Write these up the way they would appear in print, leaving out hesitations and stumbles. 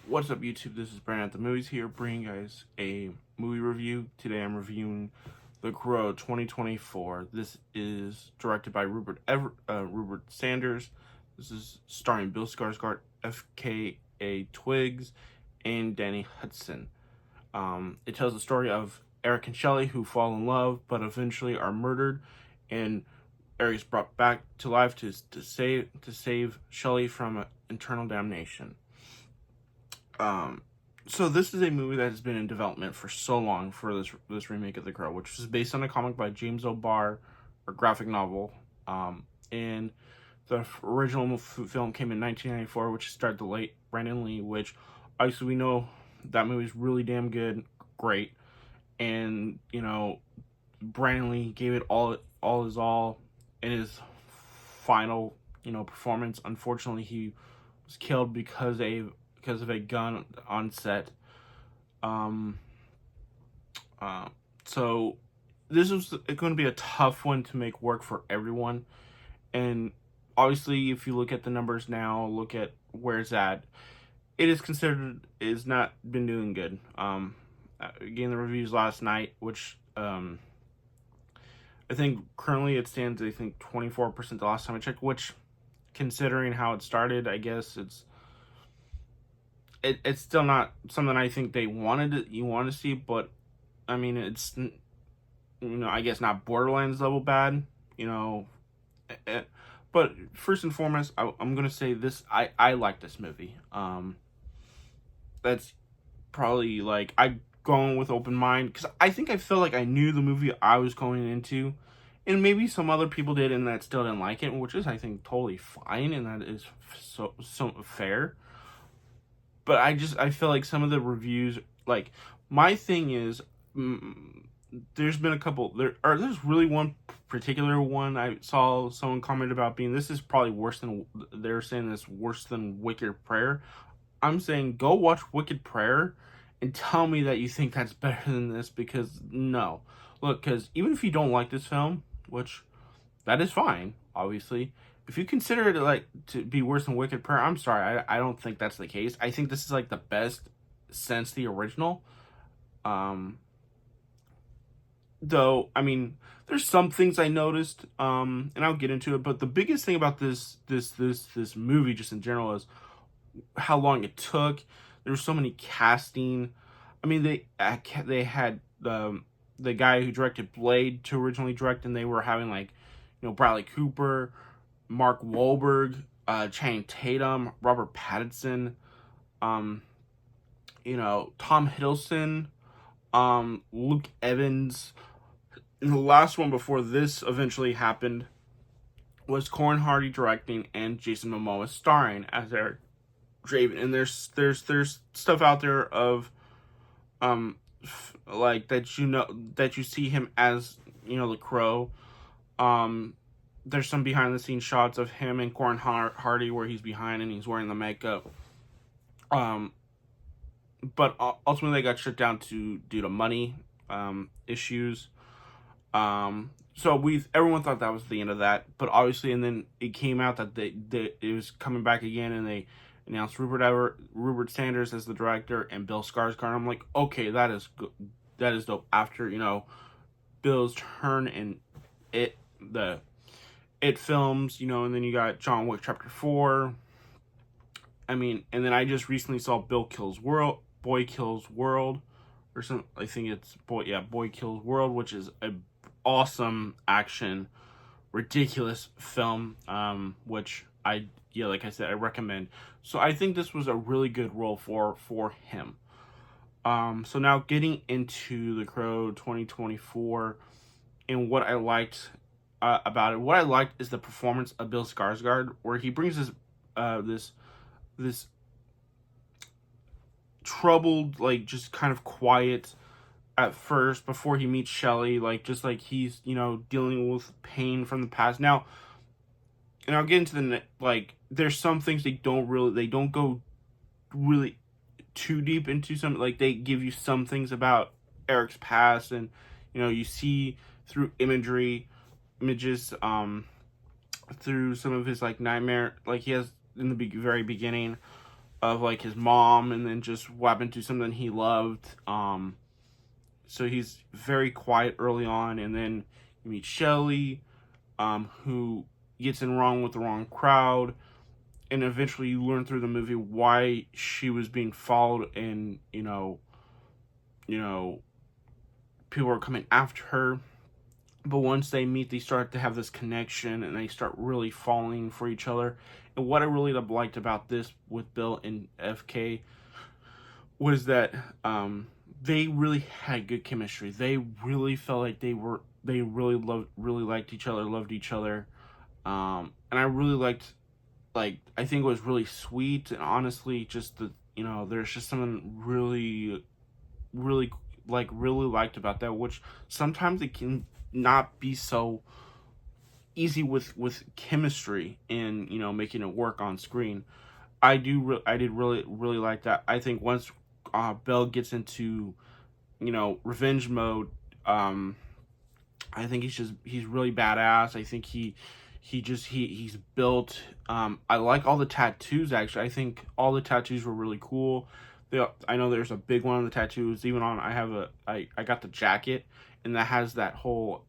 What's up, YouTube? This is Brandon at the Movies here, bringing you guys a movie review. Today I'm reviewing The Crow 2024. This is directed by Rupert Sanders. This is starring Bill Skarsgård, F.K.A. Twigs, and Danny Hudson. It tells the story of Eric and Shelley, who fall in love but eventually are murdered, and Eric is brought back to life to save Shelley from eternal damnation. So this is a movie that has been in development for so long for this remake of The Crow, which is based on a comic by James O'Barr, or graphic novel. And the original film came in 1994, which starred the late Brandon Lee, which obviously we know that movie is really damn good, great, and Brandon Lee gave it all his all in his final performance. Unfortunately, he was killed because of a gun on set. So this was going to be a tough one to make work for everyone. And obviously, if you look at the numbers now, look at where it's at, it is not been doing good. Again, the reviews last night, which I think currently it stands, I think 24% the last time I checked, which, considering how it started, I guess it's still not something I think you want to see, but I mean, it's I guess not Borderlands level bad, but first and foremost, I'm gonna say this: I like this movie. That's probably like I going with open mind, because I think I felt like I knew the movie I was going into, and maybe some other people did and that still didn't like it, which is, I think, totally fine, and that is so fair. But I feel like some of the reviews, like, my thing is, there's been a couple, there's really one particular one I saw someone comment about being, this is probably worse than, they're saying this worse than Wicked Prayer. I'm saying, go watch Wicked Prayer and tell me that you think that's better than this, because no. Look, because even if you don't like this film, which, that is fine, obviously, if you consider it like to be worse than Wicked Prayer, I'm sorry, I don't think that's the case. I think this is like the best since the original. Though, I mean, there's some things I noticed, and I'll get into it, but the biggest thing about this movie, just in general, is how long it took. There was so many casting. I mean, they had the guy who directed Blade to originally direct, and they were having, like, Bradley Cooper, Mark Wahlberg, Channing Tatum, Robert Pattinson, Tom Hiddleston, Luke Evans. And the last one before this eventually happened was Corin Hardy directing and Jason Momoa starring as Eric Draven. And there's stuff out there of like that you see him as the Crow. There's some behind the scenes shots of him and Corin Hardy where he's behind and he's wearing the makeup. But ultimately they got shut down due to money issues. So everyone thought that was the end of that, but obviously, and then it came out that it was coming back again, and they announced Rupert Sanders as the director and Bill Skarsgård. I'm like, okay, that is good. That is dope. After Bill's turn in the films, and then you got John Wick Chapter 4. I mean, and then I just recently saw Boy Kills World, or some. I think it's Boy Kills World, which is a awesome action, ridiculous film, which like I said, I recommend. So I think this was a really good role for him. So now getting into The Crow 2024 and what I liked about it. What I liked is the performance of Bill Skarsgård, where he brings this troubled, like, just kind of quiet at first before he meets Shelley, like, just like he's dealing with pain from the past. Now, and I'll get into there's some things they don't go really too deep into. Some, like, they give you some things about Eric's past, and you see through images, through some of his, like, nightmare, like he has in the very beginning, of like his mom, and then just what happened to something he loved. So he's very quiet early on, and then you meet Shelly, who gets in wrong with the wrong crowd, and eventually you learn through the movie why she was being followed, and you know, people are coming after her. But once they meet, they start to have this connection, and they start really falling for each other. And what I really liked about this with Bill and FK was that they really had good chemistry. They really felt like they really liked each other, loved each other, and I really liked, like, I think it was really sweet, and honestly, just there's just something really really liked about that, which sometimes it can not be so easy with chemistry and making it work on screen. I did really like that. I think once Bell gets into revenge mode, I think he's really badass. I think he's built. I like all the tattoos. Actually, I think all the tattoos were really cool. I know there's a big one on the tattoos. Even on, I got the jacket, and that has that whole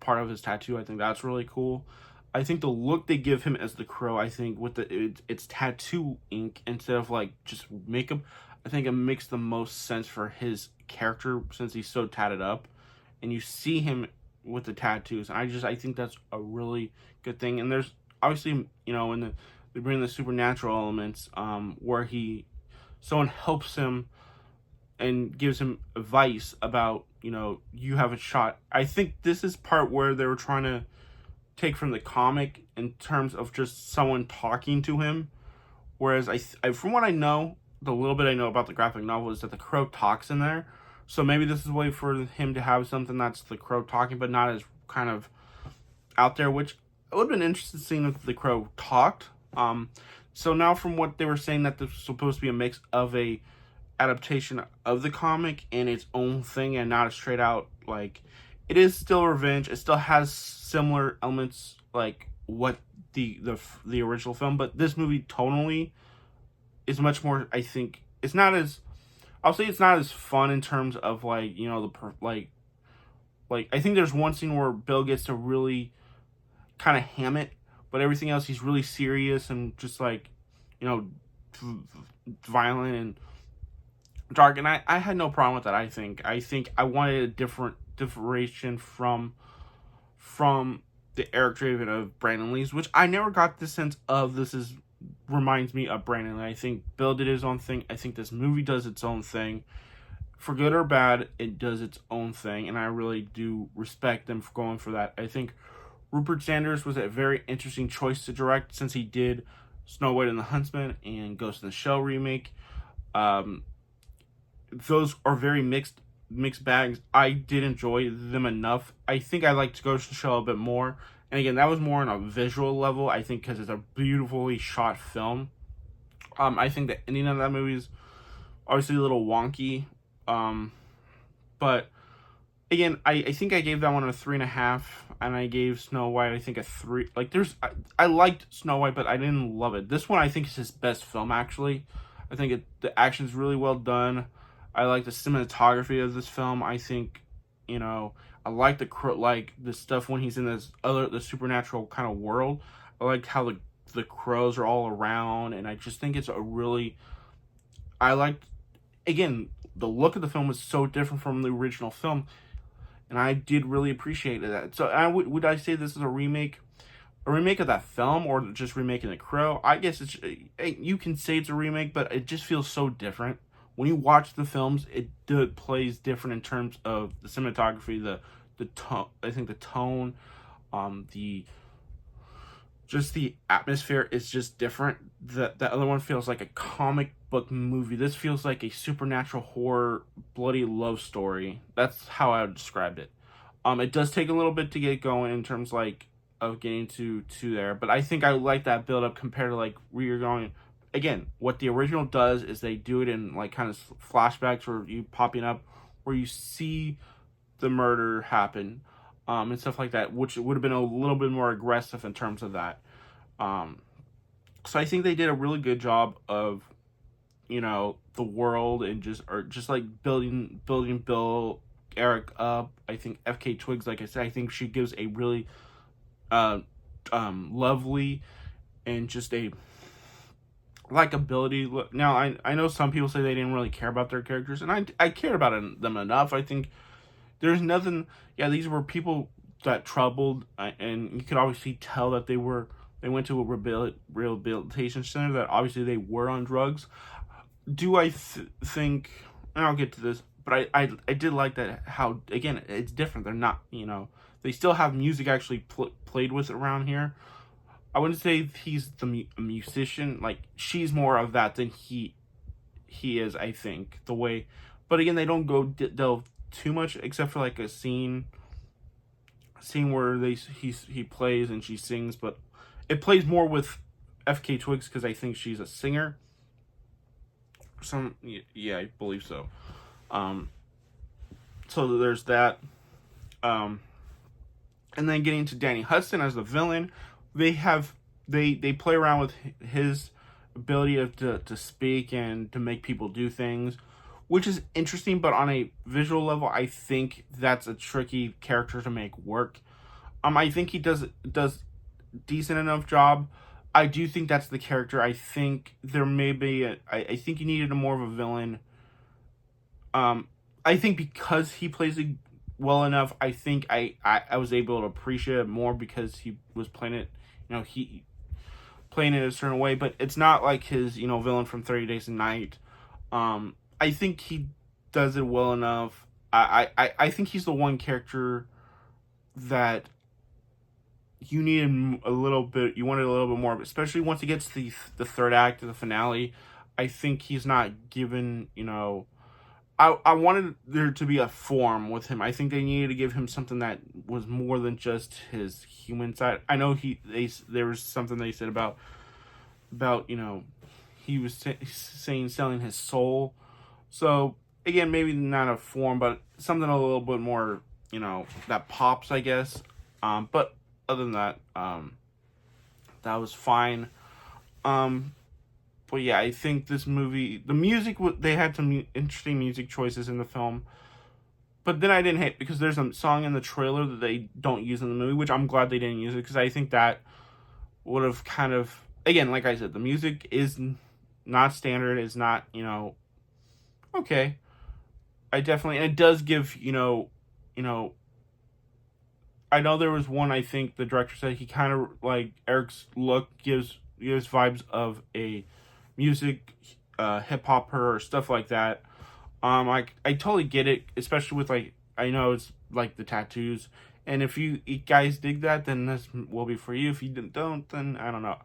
part of his tattoo. I think that's really cool. I think the look they give him as the Crow, I think with it's tattoo ink instead of like just makeup, I think it makes the most sense for his character since he's so tatted up, and you see him with the tattoos, and I think that's a really good thing. And there's obviously they bring the supernatural elements, where someone helps him and gives him advice about you have a shot. I think this is part where they were trying to take from the comic in terms of just someone talking to him, whereas I from what I know, the little bit I know about the graphic novel is that the Crow talks in there. So maybe this is a way for him to have something that's the Crow talking, but not as kind of out there, which it would have been interesting seeing if the Crow talked. So now from what they were saying, that this was supposed to be a mix of a adaptation of the comic and its own thing, and not a straight out, like, it is still revenge. It still has similar elements like what the original film, but this movie tonally is much more, I think, it's not as, I'll say it's not as fun in terms of like, like I think there's one scene where Bill gets to really kind of ham it, but everything else he's really serious and just like, violent and dark, and I had no problem with that. I think I wanted a differentiation from the Eric Draven of Brandon Lee's, which I never got the sense of reminds me of Brandon Lee. I think Bill did his own thing. I think this movie does its own thing. For good or bad, it does its own thing, and I really do respect them for going for that. I think Rupert Sanders was a very interesting choice to direct, since he did Snow White and the Huntsman and Ghost in the Shell remake. Those are very mixed bags. I did enjoy them enough. I think I liked Ghost in the Shell a bit more. And again, that was more on a visual level, I think, because it's a beautifully shot film. I think the ending of that movie is obviously a little wonky. But again, I think I gave that one a 3.5, and I gave Snow White, I think, a 3. Like, I liked Snow White, but I didn't love it. This one, I think, is his best film, actually. I think the action's really well done. I like the cinematography of this film. I think, I like the stuff when he's in the supernatural kind of world. I like how the crows are all around, and I just think it's again, the look of the film is so different from the original film, and I did really appreciate that. So would I say this is a remake of that film, or just remaking The Crow? I guess you can say it's a remake, but it just feels so different. When you watch the films, it plays different in terms of the cinematography, the tone. I think the tone, just the atmosphere is just different. The other one feels like a comic book movie. This feels like a supernatural horror, bloody love story. That's how I would describe it. It does take a little bit to get going in terms of getting to there, but I think I like that build up compared to like where you're going. Again, what the original does is they do it in like kind of flashbacks, or you popping up where you see the murder happen, and stuff like that, which would have been a little bit more aggressive in terms of that. So I think they did a really good job of the world, and just like building Bill Eric up. I think FK Twigs, like I said, I think she gives a really uh lovely and just a likability look. Now I know some people say they didn't really care about their characters, and I cared about them enough. I think there's nothing. Yeah, these were people that troubled, and you could obviously tell that they went to a rehabilitation center. That obviously they were on drugs. Do I think? And I'll get to this, but I did like that how, again, it's different. They're not, they still have music actually played with around here. I wouldn't say he's a musician. Like, she's more of that than he is. I think the way, but again, they don't go delve too much, except for like a scene where he plays and she sings, but it plays more with FK Twigs because I think she's a singer. Yeah, I believe so. So there's that. And then getting to Danny Hudson as the villain, they play around with his ability to speak and to make people do things, which is interesting. But on a visual level, I think that's a tricky character to make work. I think he does decent enough job. I do think that's the character. I think there may be I think you needed a more of a villain. I think because he plays it well enough, I think I was able to appreciate it more because he was playing it, he playing it a certain way. But it's not like his, villain from 30 Days a Night. I think he does it well enough. I think he's the one character that you needed a little bit. You wanted a little bit more, especially once it gets to the third act of the finale. I think he's not given. I wanted there to be a form with him. I think they needed to give him something that was more than just his human side. I know there was something they said about he was saying selling his soul. So again, maybe not a form, but something a little bit more that pops, I guess. But other than that, that was fine. But yeah, I think this movie, the music, they had some interesting music choices in the film. But then I didn't hate, because there's a song in the trailer that they don't use in the movie, which I'm glad they didn't use it, because I think that would have kind of, again, like I said, the music is not standard, it's not, okay. I definitely, and it does give, I know there was one, I think the director said he kind of, like, Eric's look gives vibes of a music, hip-hopper or stuff like that. I totally get it, especially with, like, I know it's, like, the tattoos. And if you guys dig that, then this will be for you. If you don't, then I don't know.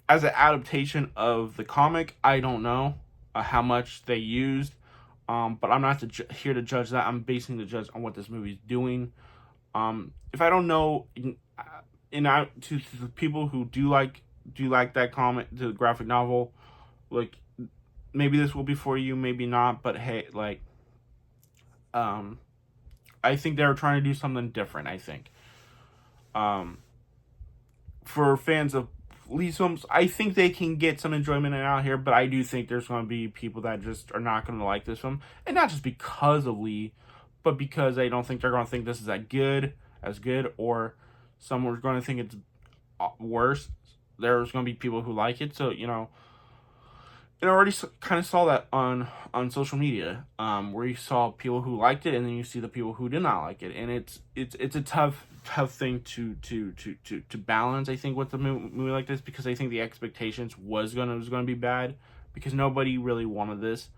As an adaptation of the comic, I don't know how much they used. But I'm not here to judge that. I'm basing the judge on what this movie's doing. If I don't know, to the people who do like that comic, the graphic novel, like, maybe this will be for you, maybe not. But hey, like, I think they were trying to do something different. I think, for fans of Lee's films, I think they can get some enjoyment out here, but I do think there's going to be people that just are not going to like this film, and not just because of Lee, but because they don't think they're going to think this is as good, or some are going to think it's worse. There's going to be people who like it, so and I already kind of saw that on social media, where you saw people who liked it, and then you see the people who did not like it, and it's a tough thing to balance, I think, with a movie like this, because I think the expectations was gonna be bad, because nobody really wanted this.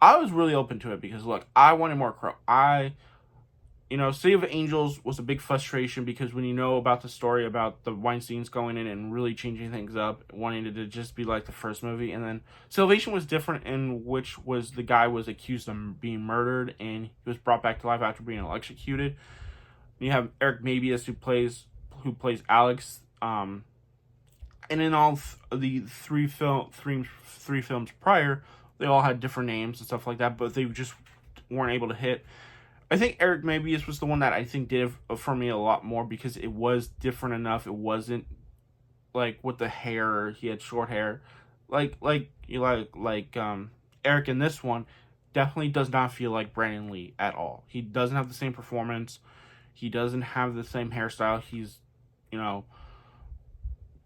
I was really open to it because, look, I wanted more Crow. City of Angels was a big frustration, because when you know about the story about the Weinsteins going in and really changing things up, wanting it to just be like the first movie, and then Salvation was different, in which was the guy was accused of being murdered and he was brought back to life after being electrocuted. You have Eric Mabius who plays Alex, and in all the three films prior, they all had different names and stuff like that, but they just weren't able to hit. I think Eric Mabius was the one that I think did for me a lot more, because it was different enough. It wasn't like with the hair, he had short hair. Eric in this one definitely does not feel like Brandon Lee at all. He doesn't have the same performance. He doesn't have the same hairstyle. He's, you know,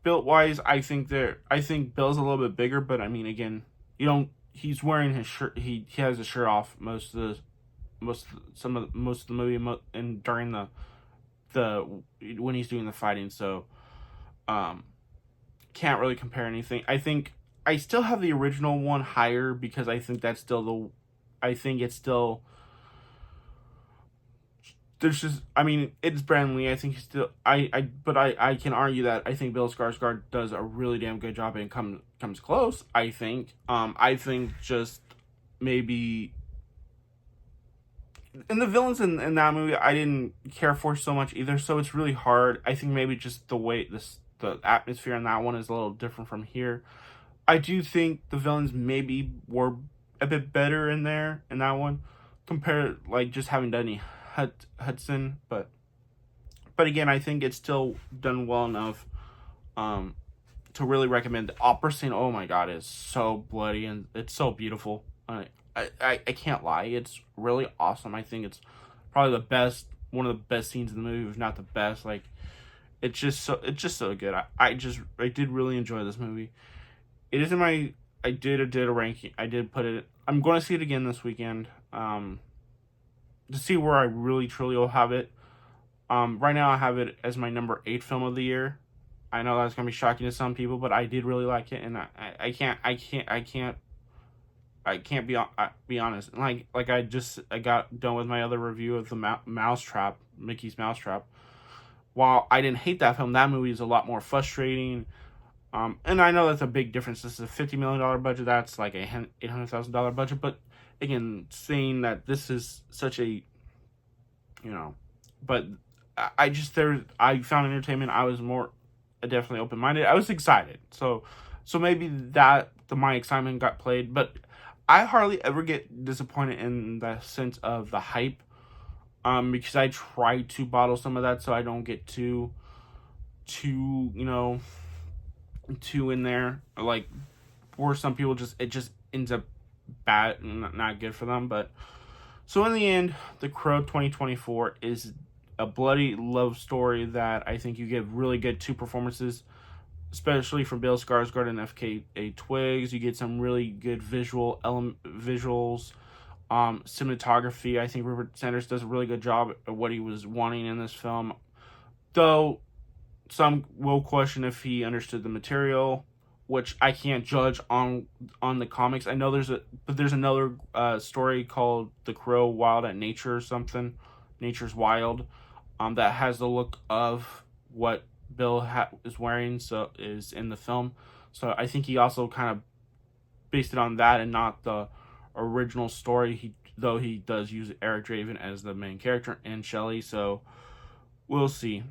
built wise. I think Bill's a little bit bigger, but I mean, again, you don't. He's wearing his shirt. He has his shirt off most of the movie and during the when he's doing the fighting. So, um, can't really compare anything. I think I still have the original one higher because I think that's still I think it's still. There's just, I mean, it's Brandon Lee. I think he's still, but I can argue that I think Bill Skarsgård does a really damn good job and comes close. I think just maybe, and the villains in that movie I didn't care for so much either. So it's really hard. I think maybe just the atmosphere in that one is a little different from here. I do think the villains maybe were a bit better in that one compared, like, just having Danny Hudson, but again, I think it's still done well enough to really recommend. The opera scene, oh my god, is so bloody and it's so beautiful. I can't lie, it's really awesome. I think it's probably one of the best scenes in the movie, if not the best. Like, it's just so good. I did really enjoy this movie. It is in my, I did a ranking. I did put it. I'm going to see it again this weekend. To see where I really truly will have it. Right now I have it as my number 8 film of the year. I know that's gonna be shocking to some people, but I did really like it, and I can't be honest. Like I got done with my other review of the Mousetrap, Mickey's Mousetrap. While I didn't hate that film, that movie is a lot more frustrating. And I know that's a big difference. This is a $50 million budget. That's like a $800,000 budget. But again, saying that this is such a, but I found entertainment. I was more definitely open minded. I was excited. So maybe my excitement got played. But I hardly ever get disappointed in the sense of the hype. Because I try to bottle some of that so I don't get too in there, like, where some people it just ends up bad and not good for them. But so in the end, The Crow 2024 is a bloody love story that I think you get really good 2 performances, especially from Bill Skarsgård and FKA Twigs. You get some really good visuals, cinematography. I think Rupert Sanders does a really good job at what he was wanting in this film, though some will question if he understood the material, which I can't judge on the comics. I know there's another story called The Crow Wild at Nature or something, Nature's Wild, that has the look of what Bill is wearing, so is in the film. So I think he also kind of based it on that and not the original story. Though he does use Eric Draven as the main character and Shelley, so we'll see.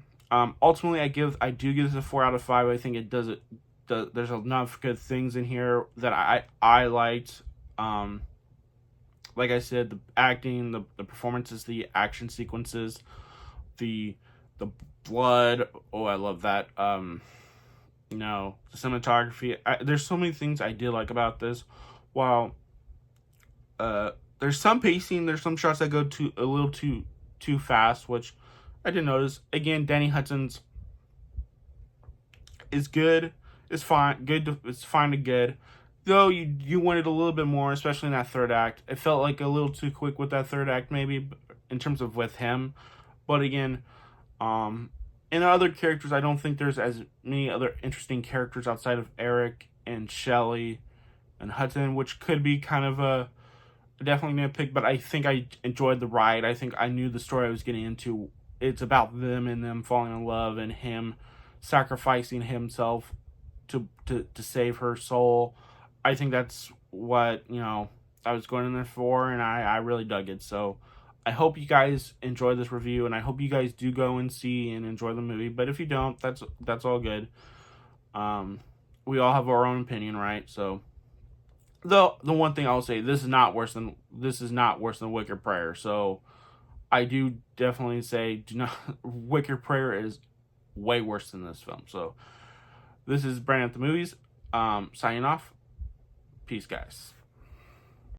Ultimately, I do give this a 4 out of 5. I think it does it. There's enough good things in here that I liked. Like I said, the acting, the performances, the action sequences, the blood. Oh, I love that. The cinematography. There's so many things I did like about this. While there's some pacing, there's some shots that go a little too fast, which I did notice. Again, Danny Hudson's is good. It's fine. It's fine to good. Though you wanted a little bit more, especially in that third act. It felt like a little too quick with that third act, maybe, in terms of with him. But again, in other characters, I don't think there's as many other interesting characters outside of Eric and Shelley and Hudson, which could be kind of a definitely nitpick. But I think I enjoyed the ride. I think I knew the story I was getting into. It's about them and them falling in love and him sacrificing himself to save her soul. I think that's what, I was going in there for, and I really dug it. So I hope you guys enjoy this review, and I hope you guys do go and see and enjoy the movie. But if you don't, that's all good. We all have our own opinion, right? So, though, the one thing I'll say, this is not worse than Wicked Prayer. So I do definitely say, Wicked Prayer is way worse than this film. So this is Brandon at the Movies, signing off. Peace, guys.